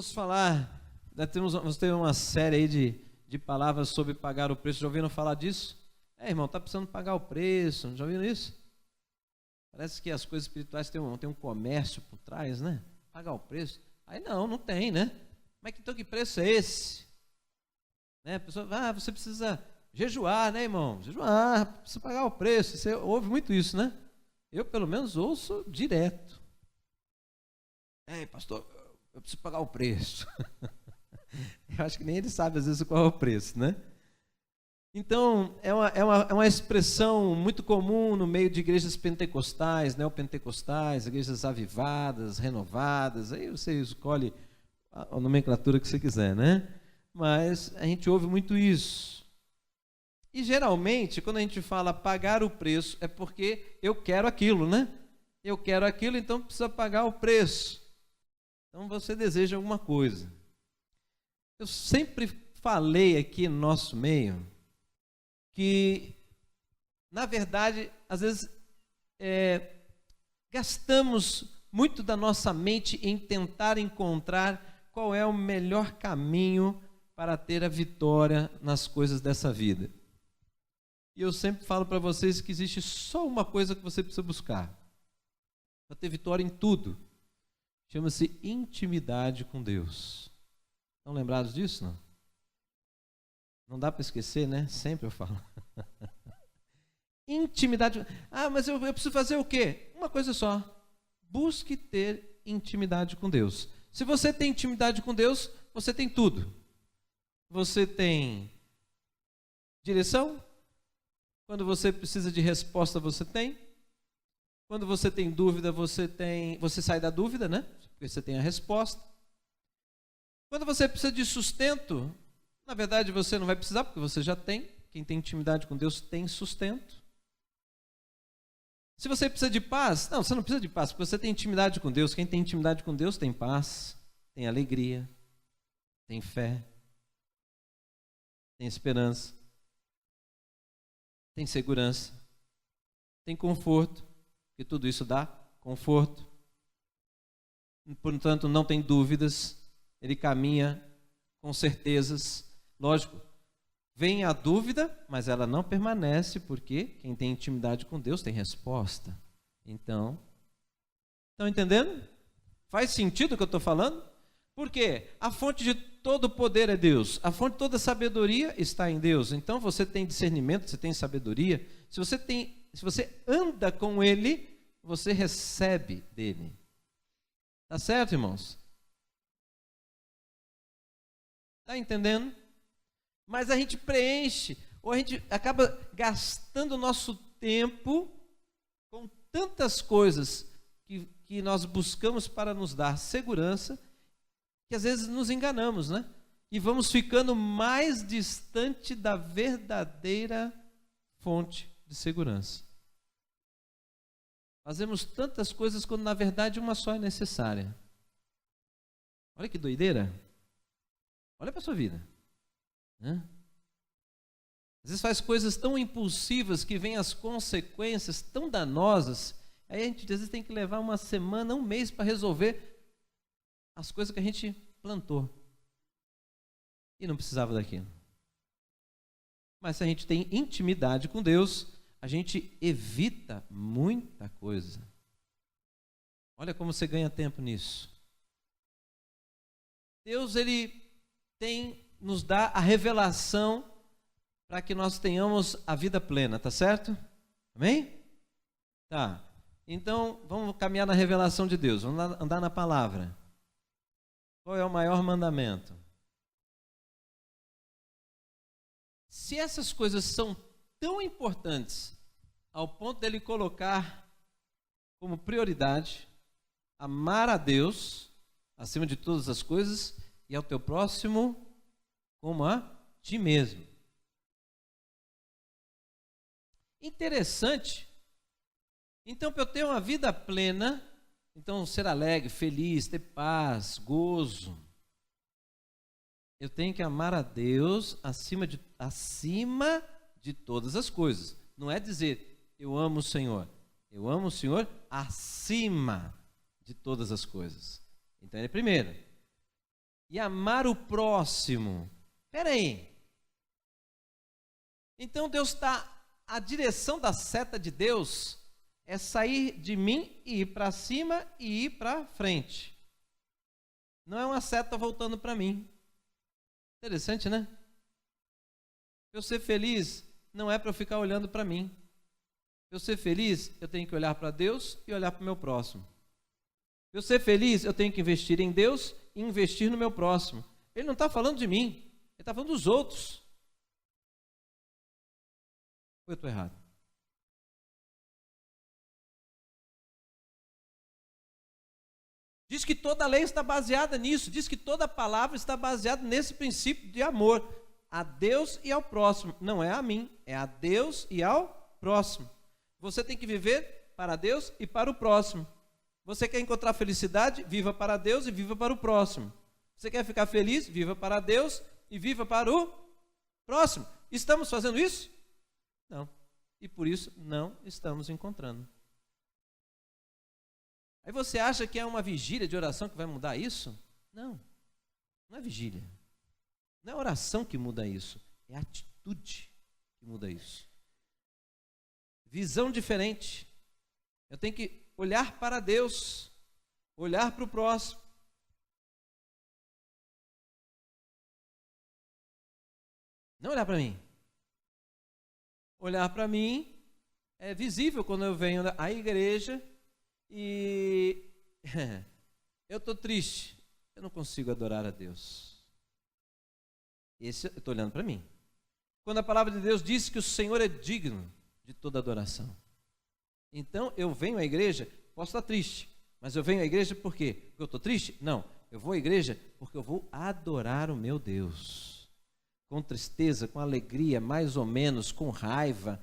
Vamos falar, vamos ter uma série aí de palavras sobre pagar o preço. Já ouviram falar disso? Irmão, está precisando pagar o preço, já ouviram isso? Parece que as coisas espirituais têm um comércio por trás, né? Pagar o preço. Aí não tem, né? Mas então que preço é esse? Né? A pessoa, você precisa jejuar, né, irmão? Jejuar, precisa pagar o preço. Você ouve muito isso, né? Eu, pelo menos, ouço direto. Pastor, eu preciso pagar o preço. Eu acho que nem ele sabe, às vezes, qual é o preço, né? Então, é uma expressão muito comum no meio de igrejas pentecostais, neopentecostais, igrejas avivadas, renovadas. Aí você escolhe a nomenclatura que você quiser, né? Mas a gente ouve muito isso. E, geralmente, quando a gente fala pagar o preço, é porque eu quero aquilo, né? Eu quero aquilo, então precisa pagar o preço. Então, você deseja alguma coisa. Eu sempre falei aqui no nosso meio que, na verdade, às vezes gastamos muito da nossa mente em tentar encontrar qual é o melhor caminho para ter a vitória nas coisas dessa vida. E eu sempre falo para vocês que existe só uma coisa que você precisa buscar para ter vitória em tudo. Chama-se intimidade com Deus. Estão lembrados disso, não? Não dá para esquecer, né? Sempre eu falo. Intimidade. Mas eu preciso fazer o quê? Uma coisa só. Busque ter intimidade com Deus. Se você tem intimidade com Deus, você tem tudo. Você tem direção. Quando você precisa de resposta, você tem. Quando você tem dúvida, você sai da dúvida, né? Porque você tem a resposta. Quando você precisa de sustento, na verdade você não vai precisar, porque você já tem. Quem tem intimidade com Deus tem sustento. Se você precisa de paz, não, você não precisa de paz, porque você tem intimidade com Deus. Quem tem intimidade com Deus tem paz, tem alegria, tem fé, tem esperança, tem segurança, tem conforto, porque tudo isso dá conforto. Portanto, não tem dúvidas, ele caminha com certezas. Lógico, vem a dúvida, mas ela não permanece, porque quem tem intimidade com Deus tem resposta. Então, estão entendendo? Faz sentido o que eu estou falando? Porque a fonte de todo poder é Deus, a fonte de toda sabedoria está em Deus. Então você tem discernimento, você tem sabedoria. Se você anda com Ele, você recebe dele. Tá certo, irmãos? Tá entendendo? Mas a gente preenche, ou a gente acaba gastando o nosso tempo com tantas coisas que nós buscamos para nos dar segurança, que às vezes nos enganamos, né? E vamos ficando mais distante da verdadeira fonte de segurança. Fazemos tantas coisas quando na verdade uma só é necessária. Olha que doideira. Olha para a sua vida. Às vezes faz coisas tão impulsivas que vêm as consequências tão danosas. Aí a gente às vezes tem que levar uma semana, um mês para resolver as coisas que a gente plantou. E não precisava daquilo. Mas se a gente tem intimidade com Deus, a gente evita muita coisa. Olha como você ganha tempo nisso. Deus, Ele nos dá a revelação para que nós tenhamos a vida plena, tá certo? Amém? Tá. Então, vamos caminhar na revelação de Deus, vamos andar na palavra. Qual é o maior mandamento? Se essas coisas são tão importantes ao ponto dele colocar como prioridade amar a Deus acima de todas as coisas e ao teu próximo como a ti mesmo. Interessante. Então, para eu ter uma vida plena, então ser alegre, feliz, ter paz, gozo, eu tenho que amar a Deus acima de todas as coisas. Não é dizer, eu amo o Senhor. Eu amo o Senhor acima de todas as coisas. Então, ele é primeiro. e amar o próximo. Espera aí. Então a direção da seta de Deus é sair de mim e ir para cima e ir para frente. Não é uma seta voltando para mim. Interessante, né? Para eu ser feliz, não é para eu ficar olhando para mim. Para eu ser feliz, eu tenho que olhar para Deus e olhar para o meu próximo. Para eu ser feliz, eu tenho que investir em Deus e investir no meu próximo. Ele não está falando de mim, ele está falando dos outros. Ou eu estou errado? Diz que toda a lei está baseada nisso, diz que toda a palavra está baseada nesse princípio de amor a Deus e ao próximo. Não é a mim, é a Deus e ao próximo. Você tem que viver para Deus e para o próximo. Você quer encontrar felicidade? Viva para Deus e viva para o próximo. Você quer ficar feliz? Viva para Deus e viva para o próximo. Estamos fazendo isso? Não. E por isso não estamos encontrando. Aí você acha que é uma vigília de oração que vai mudar isso? Não. Não é vigília. Não é oração que muda isso. É atitude que muda isso. Visão diferente. Eu tenho que olhar para Deus, olhar para o próximo. Não olhar para mim. Olhar para mim é visível quando eu venho à igreja e eu estou triste. Eu não consigo adorar a Deus. Esse eu estou olhando para mim. Quando a palavra de Deus diz que o Senhor é digno de toda adoração. Então eu venho à igreja, posso estar triste, mas eu venho à igreja por quê? Porque eu estou triste? Não, eu vou à igreja porque eu vou adorar o meu Deus. Com tristeza, com alegria, mais ou menos, com raiva,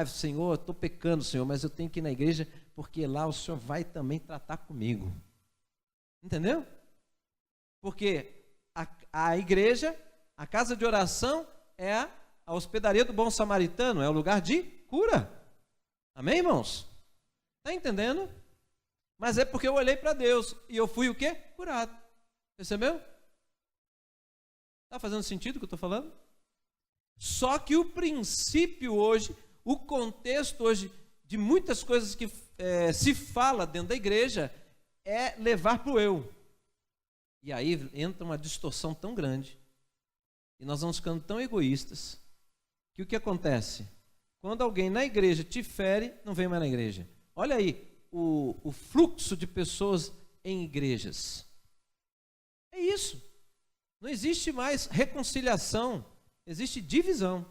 Senhor, eu estou pecando, Senhor, mas eu tenho que ir na igreja porque lá o Senhor vai também tratar comigo. Entendeu? Porque a igreja, a casa de oração é a hospedaria do bom samaritano, é o lugar de cura. Amém, irmãos? Está entendendo? Mas é porque eu olhei para Deus e eu fui o quê? Curado. Percebeu? Está fazendo sentido o que eu estou falando? Só que o princípio hoje, o contexto hoje de muitas coisas que se fala dentro da igreja é levar para o eu. E aí entra uma distorção tão grande. E nós vamos ficando tão egoístas que o que acontece? Quando alguém na igreja te fere, não vem mais na igreja. Olha aí o fluxo de pessoas em igrejas. É isso. Não existe mais reconciliação, existe divisão.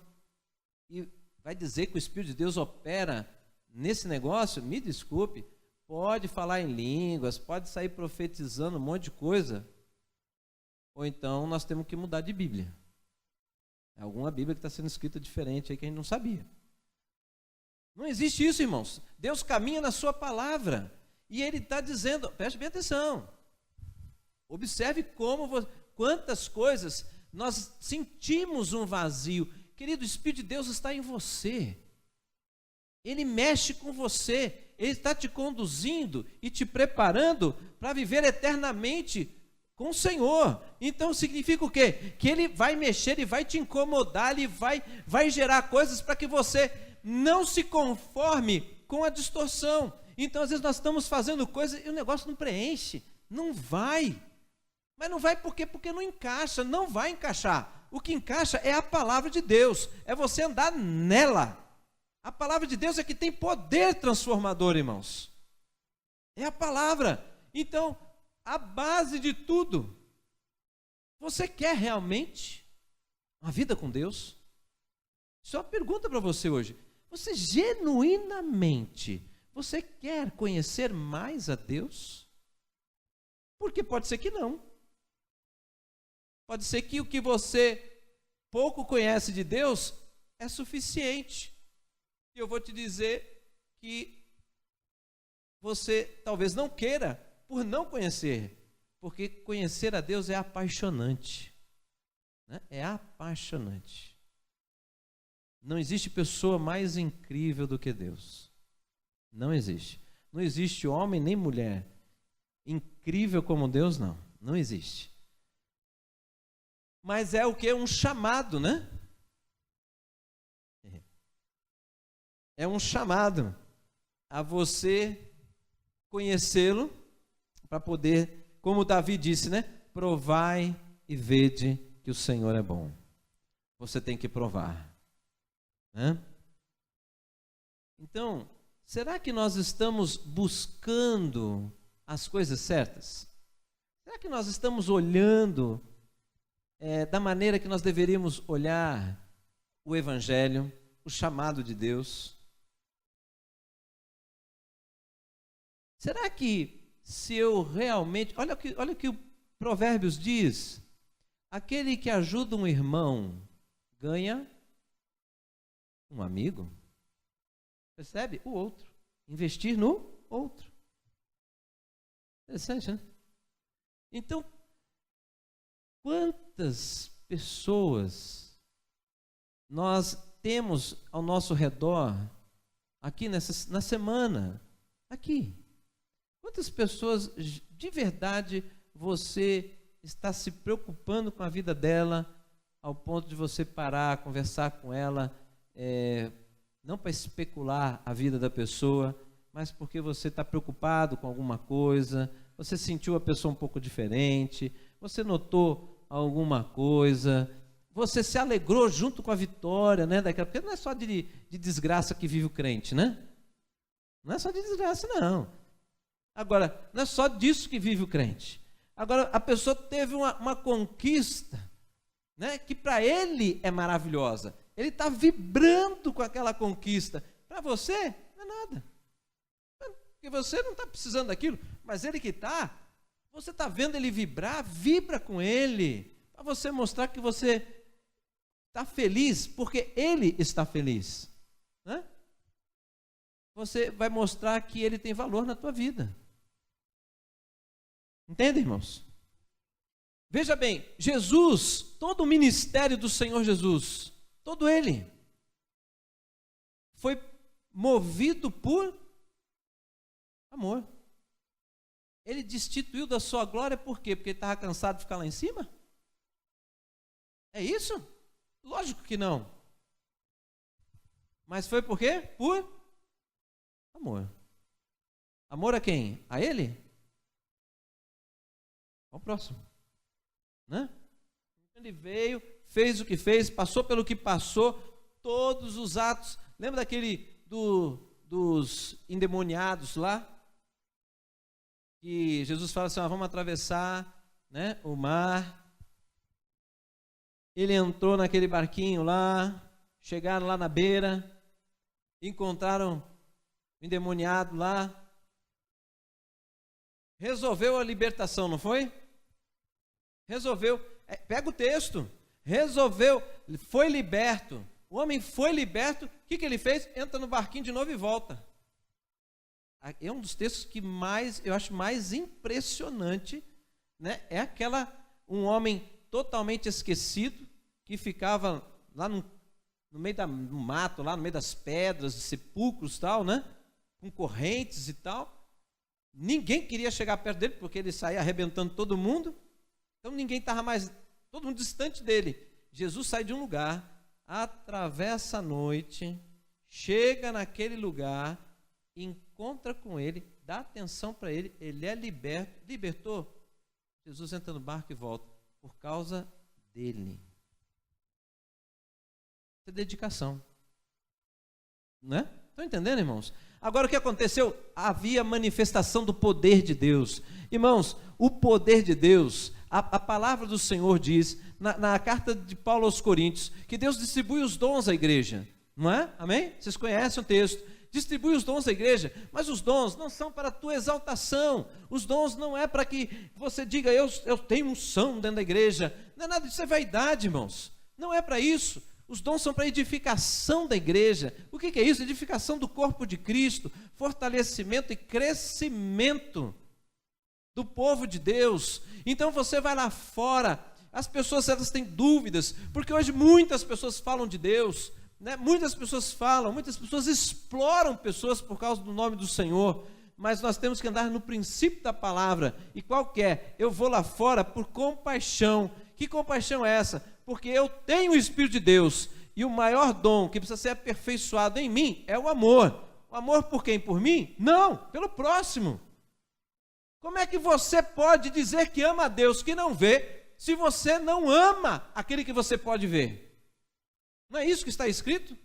E vai dizer que o Espírito de Deus opera nesse negócio? Me desculpe, pode falar em línguas, pode sair profetizando um monte de coisa. Ou então nós temos que mudar de Bíblia. É alguma Bíblia que está sendo escrita diferente aí que a gente não sabia. Não existe isso, irmãos. Deus caminha na sua palavra. E Ele está dizendo, preste bem atenção. Observe quantas coisas nós sentimos um vazio. Querido, o Espírito de Deus está em você. Ele mexe com você. Ele está te conduzindo e te preparando para viver eternamente com o Senhor. Então significa o quê? Que Ele vai mexer e vai te incomodar, Ele vai gerar coisas para que você não se conforme com a distorção. Então às vezes nós estamos fazendo coisas e o negócio não preenche, não vai. Mas não vai por quê? Porque não encaixa, não vai encaixar. O que encaixa é a palavra de Deus, é você andar nela. A palavra de Deus é que tem poder transformador, irmãos. É a palavra. Então, a base de tudo. Você quer realmente uma vida com Deus? Isso é uma pergunta para você hoje. Você genuinamente, você quer conhecer mais a Deus? Porque pode ser que não. Pode ser que o que você pouco conhece de Deus é suficiente. E eu vou te dizer que você talvez não queira por não conhecer, porque conhecer a Deus é apaixonante, né? É apaixonante. Não existe pessoa mais incrível do que Deus. Não existe. Não existe homem nem mulher incrível como Deus, não. Não existe. mas é o que? Um chamado, né? É um chamado a você conhecê-lo, para poder, como Davi disse, né? Provai e vede que o Senhor é bom. Você tem que provar, né? Então, será que nós estamos buscando as coisas certas? Será que nós estamos olhando da maneira que nós deveríamos olhar o Evangelho, o chamado de Deus? Será que se eu realmente... Olha o que o Provérbios diz. Aquele que ajuda um irmão ganha um amigo. Percebe? O outro. Investir no outro. Interessante, né? Então, quantas pessoas nós temos ao nosso redor, aqui na semana, aqui? Quantas pessoas de verdade você está se preocupando com a vida dela, ao ponto de você parar, conversar com ela, não para especular a vida da pessoa, mas porque você está preocupado com alguma coisa, você sentiu a pessoa um pouco diferente, você notou alguma coisa, você se alegrou junto com a vitória, né? Porque não é só de desgraça que vive o crente, né? Não é só de desgraça, não. Agora, não é só disso que vive o crente. Agora, a pessoa teve uma conquista, né, que para ele é maravilhosa. Ele está vibrando com aquela conquista. Para você, não é nada. Porque você não está precisando daquilo, mas ele que está, você está vendo ele vibrar, vibra com ele, para você mostrar que você está feliz, porque ele está feliz, né? Você vai mostrar que ele tem valor na tua vida. Entende, irmãos? Veja bem, Jesus, todo o ministério do Senhor Jesus, todo ele, foi movido por amor. Ele destituiu da sua glória por quê? Porque ele estava cansado de ficar lá em cima? É isso? Lógico que não. Mas foi por quê? Por amor. Amor a quem? A ele? Ao próximo, né? Ele veio, fez o que fez, passou pelo que passou, todos os atos. Lembra daquele dos endemoniados lá? Que Jesus fala assim, vamos atravessar, né, o mar. Ele entrou naquele barquinho lá, chegaram lá na beira, encontraram o endemoniado lá, resolveu a libertação, não foi? Resolveu, pega o texto, resolveu, foi liberto, o homem foi liberto, o que ele fez? Entra no barquinho de novo e volta. É um dos textos que eu acho mais impressionante, né? É um homem totalmente esquecido, que ficava lá no meio do mato, lá no meio das pedras, de sepulcros e tal, né? Com correntes e tal. Ninguém queria chegar perto dele, porque ele saía arrebentando todo mundo. Então ninguém estava mais, todo mundo distante dele. Jesus sai de um lugar, atravessa a noite, chega naquele lugar, encontra com ele, dá atenção para ele, ele é libertou. Jesus entra no barco e volta, por causa dele. Isso é dedicação. Né? Estão entendendo, irmãos? Agora o que aconteceu? Havia manifestação do poder de Deus. Irmãos, o poder de Deus, a palavra do Senhor diz, na carta de Paulo aos Coríntios, que Deus distribui os dons à igreja. Não é? Amém? Vocês conhecem o texto. Distribui os dons à igreja, mas os dons não são para a tua exaltação. Os dons não é para que você diga, eu tenho unção dentro da igreja. Não é nada disso, é vaidade, irmãos. Não é para isso. Os dons são para edificação da igreja. O que é isso? Edificação do corpo de Cristo, fortalecimento e crescimento do povo de Deus. Então você vai lá fora, as pessoas elas têm dúvidas, porque hoje muitas pessoas falam de Deus, né? Muitas pessoas exploram pessoas por causa do nome do Senhor, mas nós temos que andar no princípio da palavra. E qual que é? Eu vou lá fora por compaixão, Que compaixão é essa? Porque eu tenho o Espírito de Deus, e o maior dom que precisa ser aperfeiçoado em mim é o amor. O amor por quem? Por mim? Não, pelo próximo. Como é que você pode dizer que ama a Deus que não vê, se você não ama aquele que você pode ver? Não é isso que está escrito?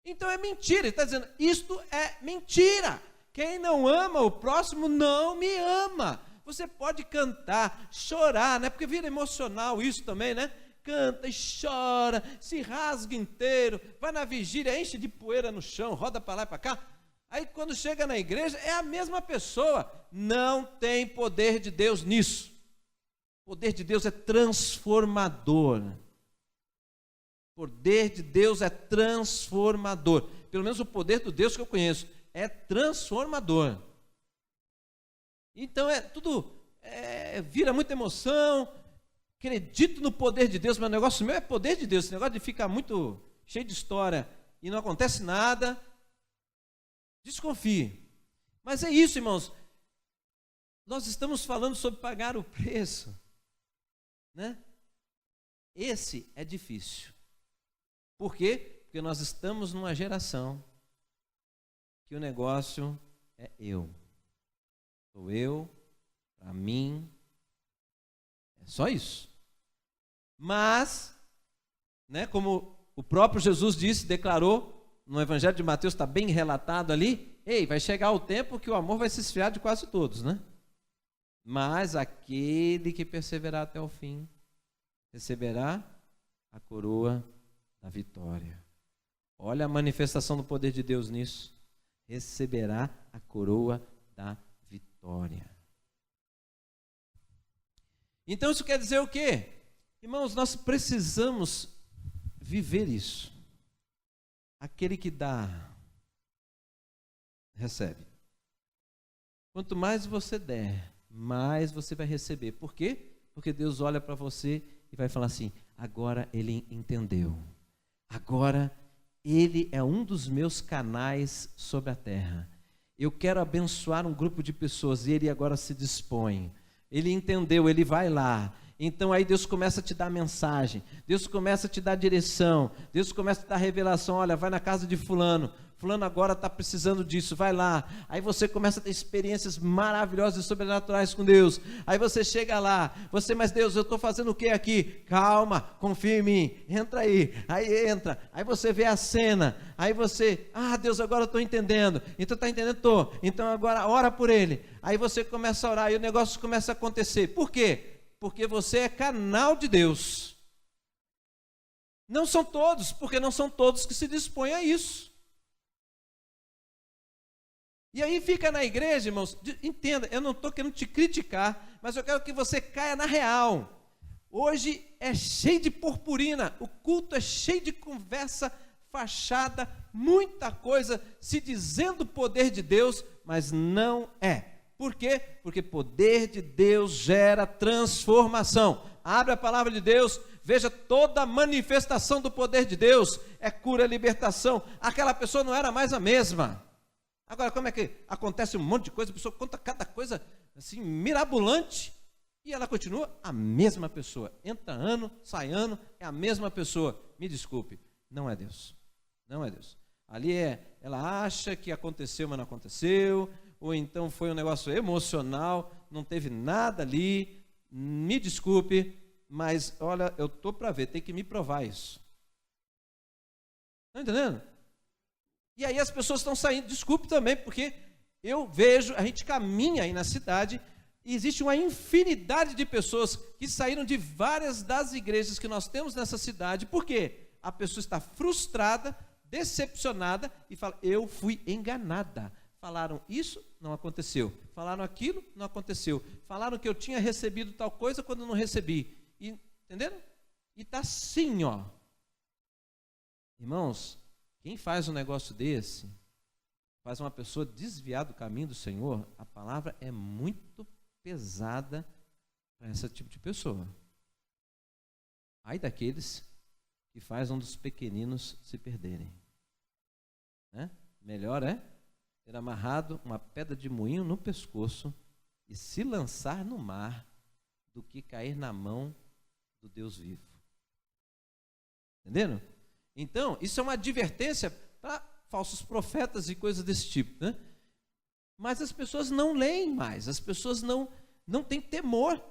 Então é mentira. Ele está dizendo, isto é mentira. Quem não ama o próximo não me ama. Você pode cantar, chorar, né? Porque vira emocional isso também, né? Canta e chora, se rasga inteiro, vai na vigília, enche de poeira no chão, roda para lá e para cá. Aí quando chega na igreja é a mesma pessoa. Não tem poder de Deus nisso. O poder de Deus é transformador. O poder de Deus é transformador. Pelo menos o poder do Deus que eu conheço é transformador. Então vira muita emoção. Acredito no poder de Deus, mas o negócio meu é poder de Deus. Esse negócio de ficar muito cheio de história e não acontece nada, desconfie. Mas é isso, irmãos. Nós estamos falando sobre pagar o preço, né? Esse é difícil. Por quê? Porque nós estamos numa geração que o negócio é eu. Sou eu, para mim, é só isso. Mas, né, como o próprio Jesus disse, declarou, no Evangelho de Mateus está bem relatado ali, vai chegar o tempo que o amor vai se esfriar de quase todos, né? Mas aquele que perseverar até o fim, receberá a coroa da vitória. Olha a manifestação do poder de Deus nisso. Receberá a coroa da vitória. Então isso quer dizer o quê? Irmãos, nós precisamos viver isso. Aquele que dá, recebe. Quanto mais você der, mais você vai receber. Por quê? Porque Deus olha para você e vai falar assim, agora ele entendeu. Agora ele é um dos meus canais sobre a terra. Eu quero abençoar um grupo de pessoas e ele agora se dispõe. Ele entendeu, ele vai lá. Então aí Deus começa a te dar mensagem, Deus começa a te dar direção, Deus começa a te dar revelação. Olha, vai na casa de fulano agora está precisando disso, vai lá. Aí você começa a ter experiências maravilhosas e sobrenaturais com Deus. Aí você chega lá, mas Deus, eu estou fazendo o que aqui? Calma, confia em mim, entra aí. Aí entra, aí você vê a cena, aí você, Deus, agora eu estou entendendo. Então está entendendo? Estou. Então agora ora por ele. Aí você começa a orar e o negócio começa a acontecer. Por quê? Porque você é canal de Deus. Não são todos, porque não são todos que se dispõem a isso. E aí fica na igreja, irmãos, entenda, eu não estou querendo te criticar, mas eu quero que você caia na real. Hoje é cheio de purpurina, o culto é cheio de conversa fachada, muita coisa se dizendo o poder de Deus, mas não é. Por quê? Porque poder de Deus gera transformação. Abre a palavra de Deus, veja toda a manifestação do poder de Deus, é cura, libertação. Aquela pessoa não era mais a mesma. Agora, como é que acontece um monte de coisa, a pessoa conta cada coisa assim, mirabolante, e ela continua a mesma pessoa. Entra ano, sai ano, é a mesma pessoa. Me desculpe, não é Deus. Não é Deus. Ali ela acha que aconteceu, mas não aconteceu, ou então foi um negócio emocional, não teve nada ali. Me desculpe, mas olha, eu estou para ver, tem que me provar isso. Está entendendo? E aí as pessoas estão saindo, desculpe também, porque eu vejo, a gente caminha aí na cidade, e existe uma infinidade de pessoas que saíram de várias das igrejas que nós temos nessa cidade. Por quê? A pessoa está frustrada, decepcionada, e fala, eu fui enganada. Falaram isso, não aconteceu. Falaram aquilo, não aconteceu. Falaram que eu tinha recebido tal coisa quando não recebi. E, entenderam? E está assim, ó. Irmãos, quem faz um negócio desse, faz uma pessoa desviar do caminho do Senhor, a palavra é muito pesada para esse tipo de pessoa. Ai daqueles que faz um dos pequeninos se perderem. Né? Melhor é ter amarrado uma pedra de moinho no pescoço e se lançar no mar do que cair na mão do Deus vivo. Entenderam? Então, isso é uma advertência para falsos profetas e coisas desse tipo, né? Mas as pessoas não leem mais, as pessoas não têm temor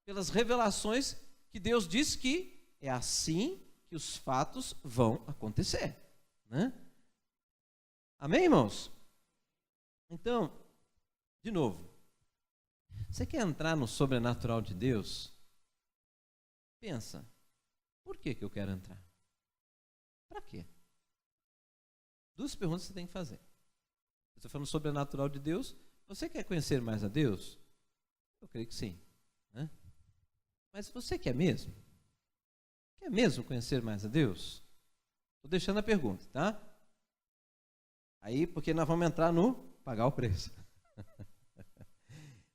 pelas revelações que Deus diz que é assim que os fatos vão acontecer, né? Amém, irmãos? Então, de novo, você quer entrar no sobrenatural de Deus? Pensa, por que eu quero entrar? Para quê? Duas perguntas você tem que fazer. Eu estou falando sobrenatural de Deus. Você quer conhecer mais a Deus? Eu creio que sim, né? Mas você quer mesmo? Quer mesmo conhecer mais a Deus? Estou deixando a pergunta, tá? Aí, porque nós vamos entrar no pagar o preço.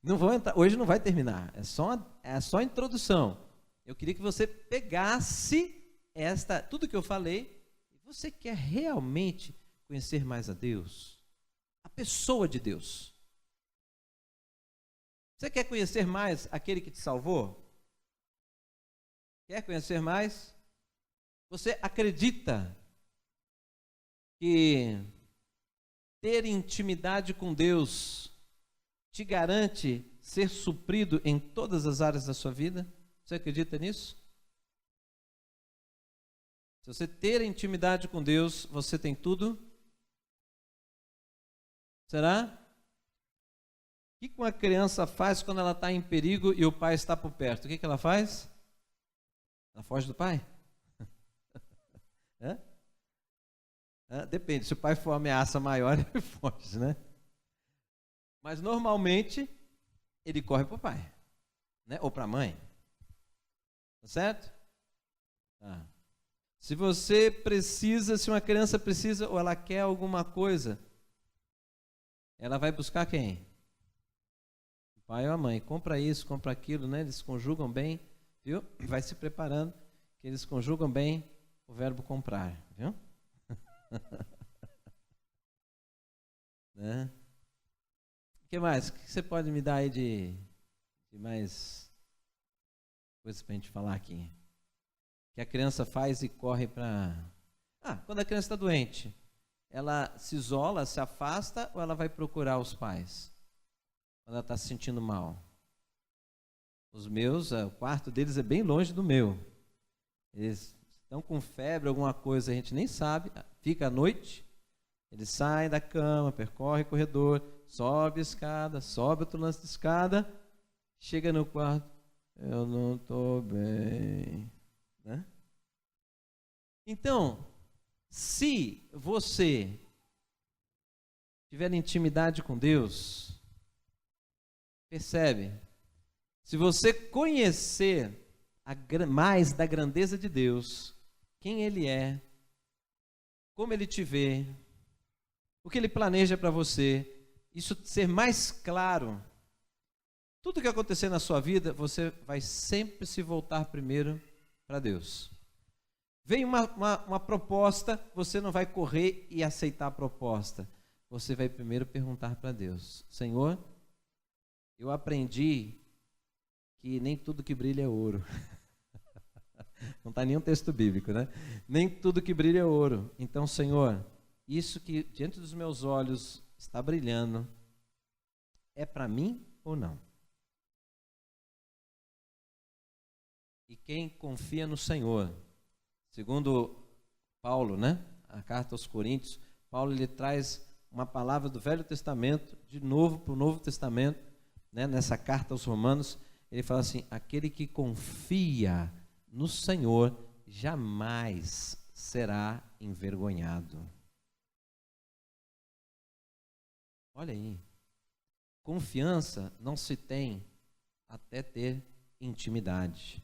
Não vou entrar, hoje não vai terminar, é só a introdução. Eu queria que você pegasse tudo que eu falei, e você quer realmente conhecer mais a Deus? A pessoa de Deus. Você quer conhecer mais aquele que te salvou? Quer conhecer mais? Você acredita que ter intimidade com Deus te garante ser suprido em todas as áreas da sua vida? Você acredita nisso? Se você ter intimidade com Deus, você tem tudo? Será? O que uma criança faz quando ela está em perigo e o pai está por perto? O que ela faz? Ela foge do pai? Depende, se o pai for uma ameaça maior, ele foge, né? Mas normalmente ele corre para o pai, né? Ou para a mãe. Tá certo? Tá. Se você precisa, se uma criança precisa ou ela quer alguma coisa, ela vai buscar quem? O pai ou a mãe. Compra isso, compra aquilo, né? Eles conjugam bem, viu? Vai se preparando, que eles conjugam bem o verbo comprar, viu? Né? O que mais? O que você pode me dar aí de mais coisas para a gente falar aqui? Que a criança faz e corre para... quando a criança está doente, ela se isola, se afasta ou ela vai procurar os pais? Quando ela está se sentindo mal. Os meus, o quarto deles é bem longe do meu. Eles estão com febre, alguma coisa, a gente nem sabe, fica à noite, eles saem da cama, percorrem o corredor, sobe a escada, sobe outro lance de escada, chega no quarto, eu não estou bem, né? Então, se você tiver intimidade com Deus, percebe, se você conhecer mais da grandeza de Deus, quem Ele é, como Ele te vê, o que Ele planeja para você, isso ser mais claro, tudo que acontecer na sua vida, você vai sempre se voltar primeiro para Deus. Vem uma proposta, você não vai correr e aceitar a proposta, você vai primeiro perguntar para Deus: Senhor, eu aprendi que nem tudo que brilha é ouro. Não está nenhum texto bíblico, né? Nem tudo que brilha é ouro. Então, Senhor, isso que diante dos meus olhos está brilhando, é para mim ou não? E quem confia no Senhor, segundo Paulo, né? A carta aos Coríntios, Paulo ele traz uma palavra do Velho Testamento de novo para o Novo Testamento, né? Nessa carta aos Romanos, ele fala assim: aquele que confia no Senhor jamais será envergonhado. Olha aí, confiança não se tem até ter intimidade.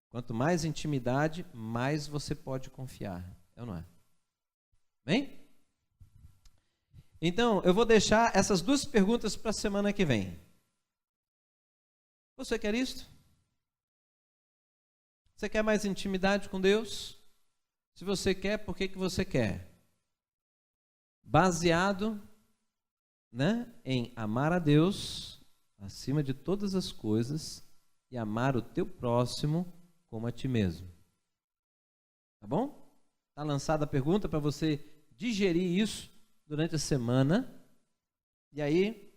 Quanto mais intimidade, mais você pode confiar, é ou não é? Bem? Então, eu vou deixar essas duas perguntas para a semana que vem. Você quer isso? Você quer mais intimidade com Deus? Se você quer, por que você quer? Baseado, né, em amar a Deus acima de todas as coisas e amar o teu próximo como a ti mesmo. Tá bom? Está lançada a pergunta para você digerir isso durante a semana. E aí,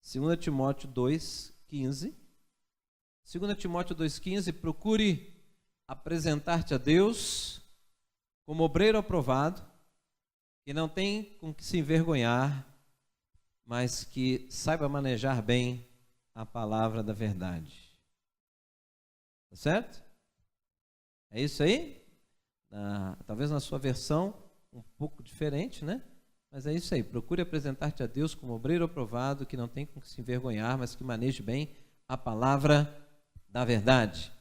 2 Timóteo 2,15. 2 Timóteo 2,15, procure apresentar-te a Deus como obreiro aprovado, que não tem com que se envergonhar, mas que saiba manejar bem a palavra da verdade. Tá certo? É isso aí? Talvez na sua versão um pouco diferente, né? Mas é isso aí. Procure apresentar-te a Deus como obreiro aprovado, que não tem com que se envergonhar, mas que maneje bem a palavra da verdade.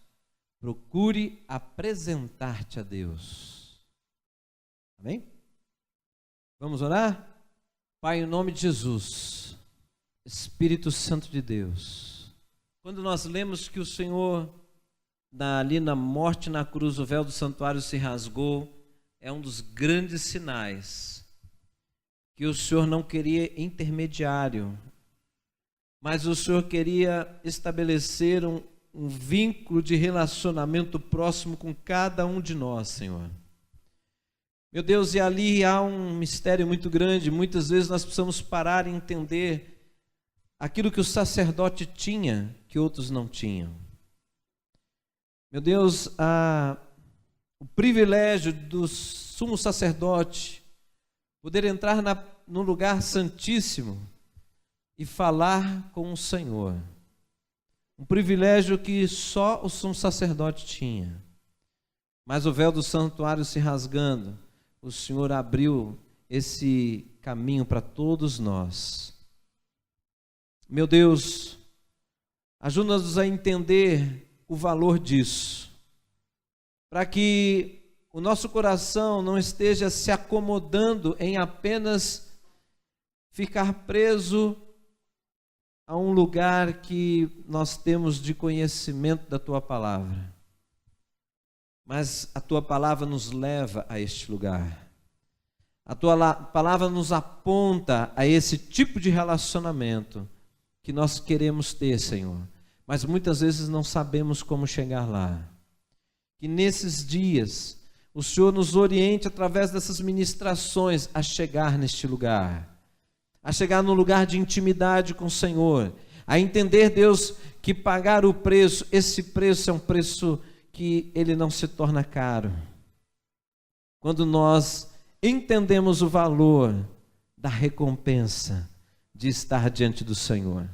Procure apresentar-te a Deus. Amém? Vamos orar? Pai, em nome de Jesus, Espírito Santo de Deus, quando nós lemos que o Senhor, ali na morte na cruz, o véu do santuário se rasgou, é um dos grandes sinais que o Senhor não queria intermediário, mas o Senhor queria estabelecer um vínculo de relacionamento próximo com cada um de nós, Senhor. Meu Deus, e ali há um mistério muito grande. Muitas vezes nós precisamos parar e entender aquilo que o sacerdote tinha, que outros não tinham. Meu Deus, o privilégio do sumo sacerdote poder entrar no lugar santíssimo e falar com o Senhor. Um privilégio que só o sumo sacerdote tinha. Mas o véu do santuário se rasgando, o Senhor abriu esse caminho para todos nós. Meu Deus, ajuda-nos a entender o valor disso, para que o nosso coração não esteja se acomodando em apenas ficar preso a um lugar que nós temos de conhecimento da Tua Palavra. Mas a Tua Palavra nos leva a este lugar. A Tua Palavra nos aponta a esse tipo de relacionamento que nós queremos ter, Senhor. Mas muitas vezes não sabemos como chegar lá. Que nesses dias o Senhor nos oriente através dessas ministrações a chegar neste lugar. A chegar num lugar de intimidade com o Senhor. A entender, Deus, que pagar o preço, esse preço é um preço que ele não se torna caro. Quando nós entendemos o valor da recompensa de estar diante do Senhor.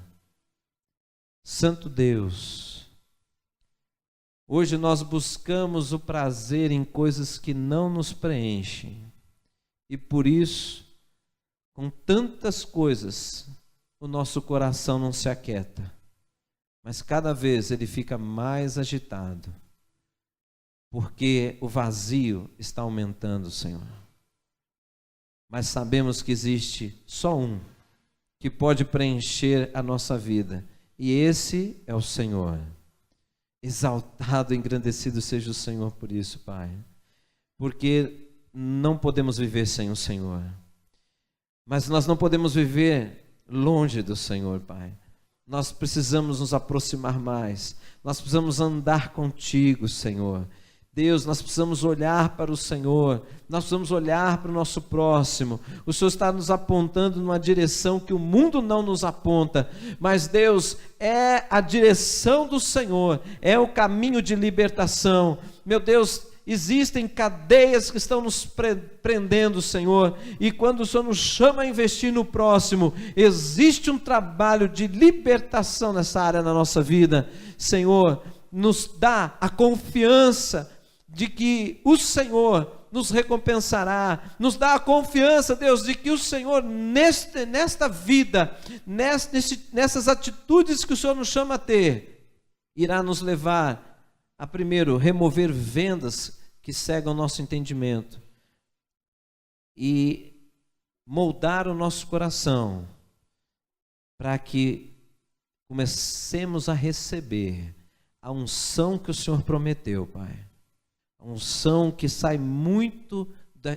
Santo Deus, hoje nós buscamos o prazer em coisas que não nos preenchem. E por isso, com tantas coisas, o nosso coração não se aquieta. Mas cada vez ele fica mais agitado. Porque o vazio está aumentando, Senhor. Mas sabemos que existe só um que pode preencher a nossa vida. E esse é o Senhor. Exaltado, engrandecido seja o Senhor por isso, Pai. Porque não podemos viver sem o Senhor. Mas nós não podemos viver longe do Senhor, Pai. Nós precisamos nos aproximar mais. Nós precisamos andar contigo, Senhor. Deus, nós precisamos olhar para o Senhor, nós precisamos olhar para o nosso próximo. O Senhor está nos apontando numa direção que o mundo não nos aponta, mas Deus, é a direção do Senhor, é o caminho de libertação. Meu Deus, existem cadeias que estão nos prendendo, Senhor, e quando o Senhor nos chama a investir no próximo, existe um trabalho de libertação nessa área na nossa vida. Senhor, nos dá a confiança de que o Senhor nos recompensará, nos dá a confiança, Deus, de que o Senhor nesta vida, nessas atitudes que o Senhor nos chama a ter, irá nos levar a primeiro remover vendas que cegam o nosso entendimento e moldar o nosso coração para que comecemos a receber a unção que o Senhor prometeu, Pai. A unção que sai muito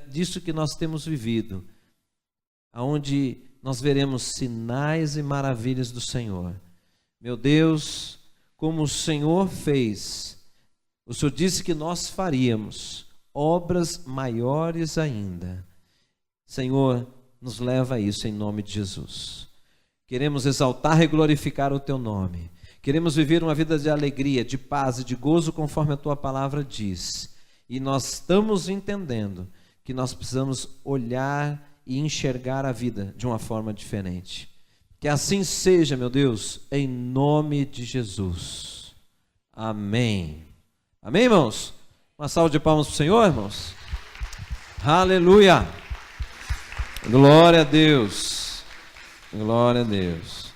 disso que nós temos vivido, aonde nós veremos sinais e maravilhas do Senhor. Meu Deus, como o Senhor fez O Senhor disse que nós faríamos obras maiores ainda. Senhor, nos leva a isso em nome de Jesus. Queremos exaltar e glorificar o Teu nome. Queremos viver uma vida de alegria, de paz e de gozo conforme a Tua palavra diz. E nós estamos entendendo que nós precisamos olhar e enxergar a vida de uma forma diferente. Que assim seja, meu Deus, em nome de Jesus. Amém. Amém, irmãos? Uma salva de palmas para o Senhor, irmãos. Aleluia. Glória a Deus. Glória a Deus.